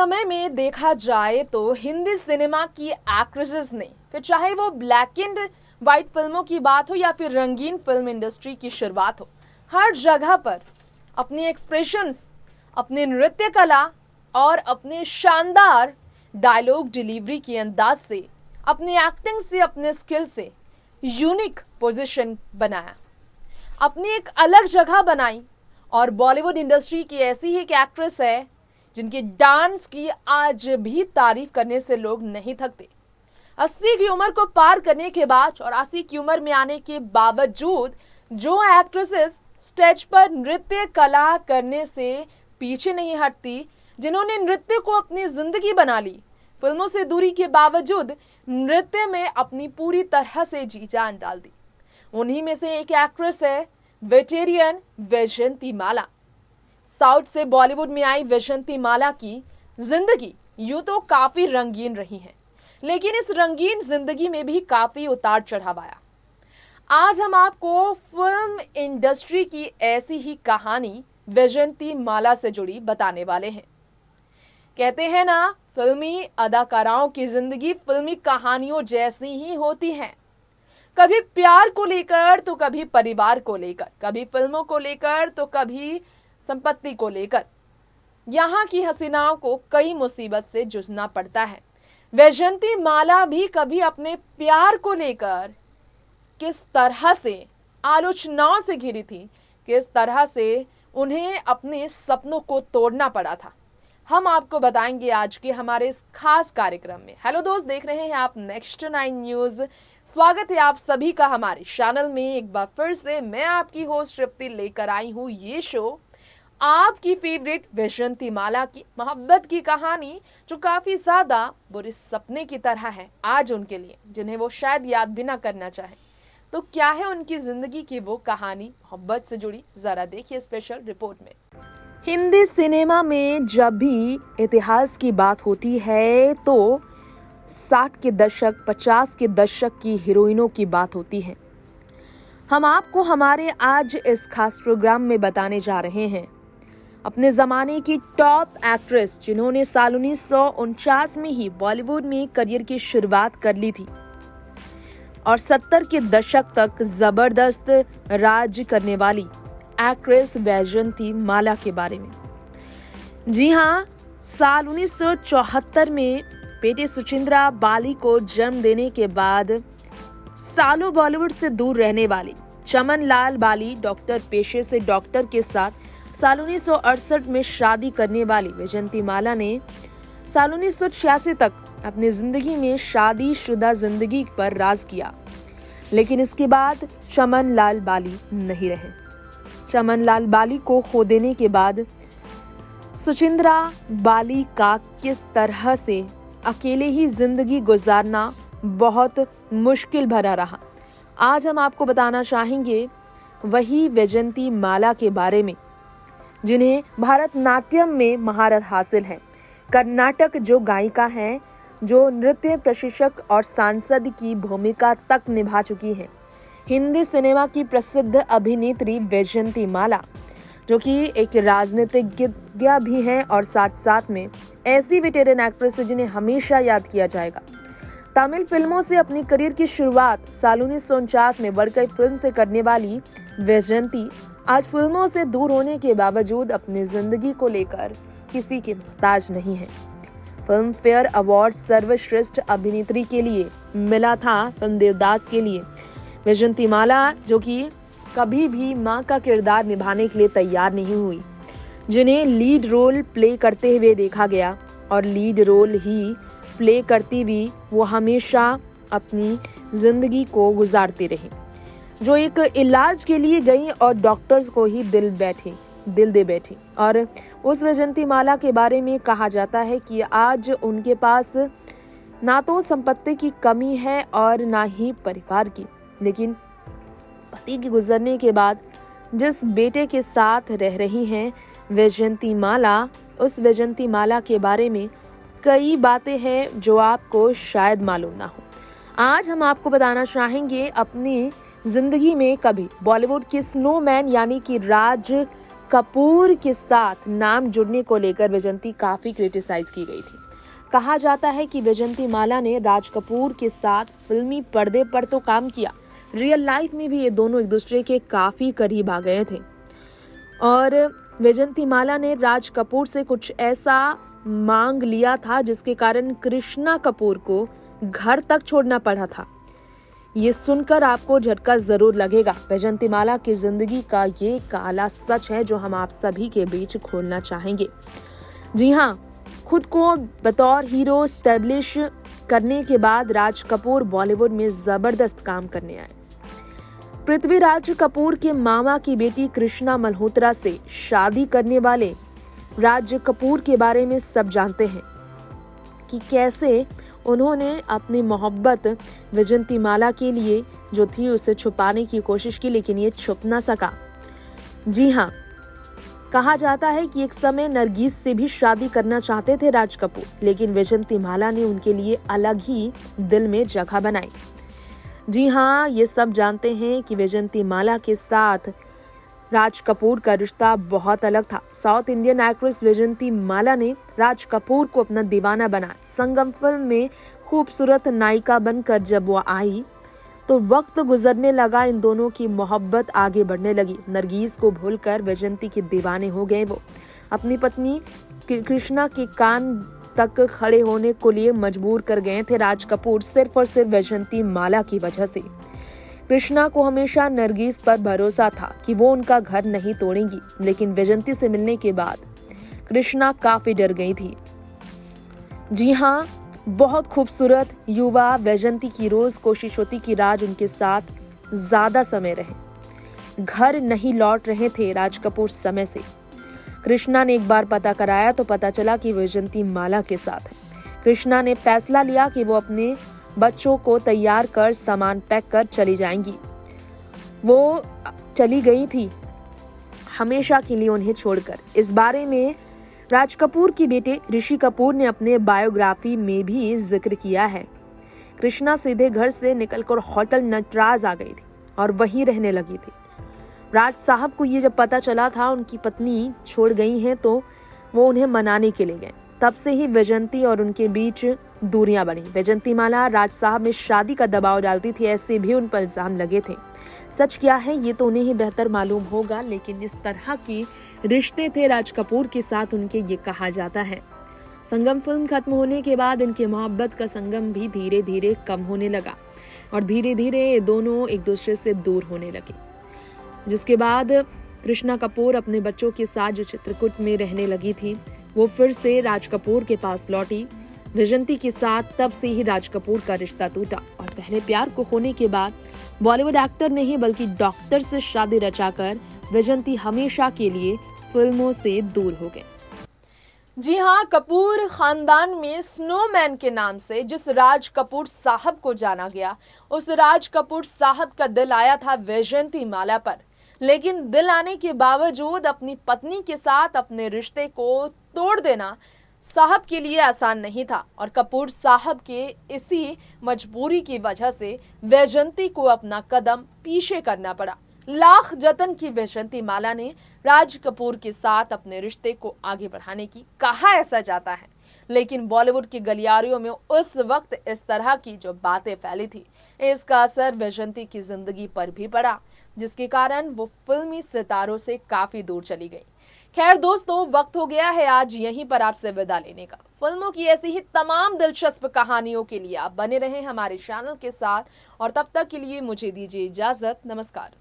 समय में देखा जाए तो हिंदी सिनेमा की एक्ट्रेसेस ने, फिर चाहे वो ब्लैक एंड वाइट फिल्मों की बात हो या फिर रंगीन फिल्म इंडस्ट्री की शुरुआत हो, हर जगह पर अपने एक्सप्रेशंस, अपने नृत्य कला और अपने शानदार डायलॉग डिलीवरी के अंदाज से, अपने एक्टिंग से, अपने स्किल से यूनिक पोजीशन बनाया, अपनी एक अलग जगह बनाई। और बॉलीवुड इंडस्ट्री की ऐसी ही एक एक्ट्रेस है जिनके डांस की आज भी तारीफ करने से लोग नहीं थकते। 80 की उम्र को पार करने के बाद और 80 की उम्र में आने के बावजूद जो एक्ट्रेसेस स्टेज पर नृत्य कला करने से पीछे नहीं हटती, जिन्होंने नृत्य को अपनी जिंदगी बना ली, फिल्मों से दूरी के बावजूद नृत्य में अपनी पूरी तरह से जी जान डाल दी, उन्हीं में से एक एक्ट्रेस है वेटेरियन वैजयंती माला। साउथ से बॉलीवुड में आई वैजयंती माला की जिंदगी यूं तो काफी रंगीन रही है, लेकिन इस रंगीन जिंदगी में भी काफी उतार चढ़ाव आया। आज हम आपको फिल्म इंडस्ट्री की ऐसी ही कहानी वैजयंती माला से जुड़ी बताने वाले हैं। कहते हैं ना, फिल्मी अदाकाराओं की जिंदगी फिल्मी कहानियों जैसी ही होती है। कभी प्यार को लेकर तो कभी परिवार को लेकर, कभी फिल्मों को लेकर तो कभी संपत्ति को लेकर। यहाँ की हसीनाओं को कई मुसीबत से जूझना पड़ता है। वैजयंती माला भी कभी अपने प्यार को लेकर किस तरह से आलोचनाओं से घिरी थी, किस तरह से उन्हें अपने सपनों को तोड़ना पड़ा था, हम आपको बताएंगे आज के हमारे इस खास कार्यक्रम में। हेलो दोस्त, देख रहे हैं आप नेक्स्ट 9 न्यूज। स्वागत है आप सभी का हमारे चैनल में। एक बार फिर से मैं आपकी होस्ट तृप्ति लेकर आई हूँ ये शो, आपकी फेवरेट वैजयंती माला की मोहब्बत की कहानी, जो काफी ज्यादा बुरे सपने की तरह है आज उनके लिए, जिन्हें वो शायद याद भी ना करना चाहे। तो क्या है उनकी जिंदगी की वो कहानी मोहब्बत से जुड़ी, जरा देखिए स्पेशल रिपोर्ट में। हिंदी सिनेमा में जब भी इतिहास की बात होती है तो 60 के दशक, 50 के दशक की हीरोइनों की बात होती है। हम आपको हमारे आज इस खास प्रोग्राम में बताने जा रहे हैं अपने ज़माने की टॉप एक्ट्रेस, जिन्होंने साल 1949 में ही बॉलीवुड में करियर की शुरुआत कर ली थी और 70 के दशक तक जबरदस्त राज करने वाली एक्ट्रेस वैजयंती माला के बारे में। जी हाँ, साल 1974 में बेटे सुचिंद्रा बाली को जन्म देने के बाद सालों बॉलीवुड से दूर रहने वाली चमन लाल बाली डॉक्टर पेशे से डॉक्टर के साथ साल 1968 में शादी करने वाली वैजयंती माला ने साल 1986 तक अपनी जिंदगी में शादीशुदा जिंदगी पर राज किया, लेकिन इसके बाद चमन लाल बाली नहीं रहे। चमन लाल बाली को खो देने के बाद सुचिंद्रा बाली का किस तरह से अकेले ही जिंदगी गुजारना बहुत मुश्किल भरा रहा, आज हम आपको बताना चाहेंगे वही वैजयंती माला के बारे में, जिन्हें भारतनाट्यम में महारत हासिल है। कर्नाटक जो गायिका हैं, जो नृत्य प्रशिक्षक और सांसद की भूमिका तक निभा चुकी हैं। हिंदी सिनेमा की प्रसिद्ध अभिनेत्री वैजयंती माला, जो कि एक राजनीतिज्ञ भी हैं और साथ साथ में ऐसी वेटेरन एक्ट्रेस है जिन्हें हमेशा याद किया जाएगा। तमिल फिल्मों से अपनी करियर की शुरुआत साल 1949 में बड़कई फिल्म से करने वाली वैजयंती आज फिल्मों से दूर होने के बावजूद अपनी जिंदगी को लेकर किसी के मुहताज नहीं है। फिल्म फेयर अवार्ड सर्वश्रेष्ठ अभिनेत्री के लिए मिला था फिल्म देवदास के लिए। वैजयंती माला, जो कि कभी भी मां का किरदार निभाने के लिए तैयार नहीं हुई, जिन्हें लीड रोल प्ले करते हुए देखा गया और लीड रोल ही प्ले करती भी वो हमेशा अपनी जिंदगी को गुजारती रही, जो एक इलाज के लिए गई और डॉक्टर्स को ही दिल दे बैठी। और उस वैजयंती माला के बारे में कहा जाता है कि आज उनके पास ना तो संपत्ति की कमी है और ना ही परिवार की, लेकिन पति के गुजरने के बाद जिस बेटे के साथ रह रही हैं वैजयंती माला, उस वैजयंती माला के बारे में कई बातें हैं जो आपको शायद मालूम ना हो। आज हम आपको बताना चाहेंगे अपनी जिंदगी में कभी बॉलीवुड की स्नोमैन यानी कि राज कपूर के साथ नाम जुड़ने को लेकर वैजंती काफी क्रिटिसाइज की गई थी। कहा जाता है कि वैजंती माला ने राज कपूर के साथ फिल्मी पर्दे पर तो काम किया, रियल लाइफ में भी ये दोनों एक दूसरे के काफी करीब आ गए थे। और वैजंती माला ने राज कपूर से कुछ ऐसा मांग लिया था जिसके कारण कृष्णा कपूर को घर तक छोड़ना पड़ा था। ये सुनकर आपको झटका जरूर लगेगा। वैजंती माला की जिंदगी का ये काला सच है जो हम आप सभी के बीच खोलना चाहेंगे। जी हाँ, खुद को बतौर हीरो स्टैब्लिश करने के बाद राज कपूर बॉलीवुड में जबरदस्त काम करने आए। पृथ्वीराज कपूर के मामा की बेटी कृष्णा मल्होत्रा से शादी करने वाले राज कपूर के बारे में सब जानते हैं कि कैसे उन्होंने अपनी मोहब्बत वैजंती माला के लिए जो थी उसे छुपाने की कोशिश की, लेकिन ये छुप ना सका। जी हाँ, कहा जाता है कि एक समय नरगिस से भी शादी करना चाहते थे राज कपूर, लेकिन वैजंती माला ने उनके लिए अलग ही दिल में जगह बनाई। जी हाँ, ये सब जानते हैं कि वैजंती माला के साथ राज कपूर का रिश्ता बहुत अलग था। साउथ इंडियन एक्ट्रेस वैजंती माला ने राज कपूर को अपना दीवाना बनाया। संगम फिल्म में खूबसूरत नायिका बनकर जब वो आई तो वक्त गुजरने लगा, इन दोनों की मोहब्बत आगे बढ़ने लगी। नरगिस को भूलकर वैजंती के दीवाने हो गए वो। अपनी पत्नी कृष्णा के कान तक खड़े होने को लिए मजबूर कर गए थे राज कपूर, सिर्फ और सिर्फ वैजंती माला की वजह से। कृष्णा को हमेशा नरगिस पर भरोसा था कि वो उनका घर नहीं तोड़ेंगी, लेकिन वैजंती से मिलने के बाद कृष्णा काफी डर गई थी। जी हाँ, बहुत खूबसूरत युवा वैजंती की रोज कोशिश होती कि राज उनके साथ ज्यादा समय रहे। घर नहीं लौट रहे थे राज कपूर समय से। कृष्णा ने एक बार पता कराया तो पता चला कि वैजंती माला के साथ है। कृष्णा ने फैसला लिया कि वो अपने बच्चों को तैयार कर सामान पैक कर चली जाएंगी। वो चली गई थी हमेशा के लिए उन्हें छोड़कर। इस बारे में राज कपूर के बेटे ऋषि कपूर ने अपने बायोग्राफी में भी जिक्र किया है। कृष्णा सीधे घर से निकलकर होटल नटराज आ गई थी और वहीं रहने लगी थी। राज साहब को ये जब पता चला था उनकी पत्नी छोड़ गई हैं तो वो उन्हें मनाने के लिए गए। तब से ही वैजंती और उनके बीच दूरियां बनी। वैजंती माला राज साहब में शादी का दबाव डालती थी, ऐसे भी उन पर इल्जाम लगे थे। सच क्या है ये तो उन्हें ही बेहतर मालूम होगा, लेकिन इस तरह के रिश्ते थे राज कपूर के साथ उनके, ये कहा जाता है। संगम फिल्म खत्म होने के बाद इनके मोहब्बत का संगम भी धीरे धीरे कम होने लगा और धीरे धीरे ये दोनों एक दूसरे से दूर होने लगे। जिसके बाद कृष्णा कपूर अपने बच्चों के साथ जो चित्रकूट में रहने लगी थी वो फिर से राज कपूर के पास लौटी। वैजंती के साथ तब से ही राज कपूर का रिश्ता टूटा और पहले प्यार को खोने के बाद बॉलीवुड एक्टर नहीं बल्कि डॉक्टर से शादी रचाकर वैजंती हमेशा के लिए फिल्मों से दूर हो गए। जी हाँ, कपूर खानदान में स्नोमैन के नाम से जिस राज कपूर साहब को जाना गया, उस राज कपूर साहब का दिल आया था वैजंती माला पर, लेकिन दिल आने के बावजूद अपनी पत्नी के साथ अपने रिश्ते को तोड़ देना साहब के लिए आसान नहीं था और कपूर साहब के इसी मजबूरी की वजह से वैजंती को अपना कदम पीछे करना पड़ा। लाख जतन की वैजंती माला ने राज कपूर के साथ अपने रिश्ते को आगे बढ़ाने की कहा ऐसा जाता है, लेकिन बॉलीवुड की गलियारियों में उस वक्त इस तरह की जो बातें फैली थी, इसका असर वैजंती की जिंदगी पर भी पड़ा, जिसके कारण वो फिल्मी सितारों से काफी दूर चली गई। खैर दोस्तों, वक्त हो गया है आज यहीं पर आपसे विदा लेने का। फिल्मों की ऐसी ही तमाम दिलचस्प कहानियों के लिए आप बने रहें हमारे चैनल के साथ और तब तक के लिए मुझे दीजिए इजाजत। नमस्कार।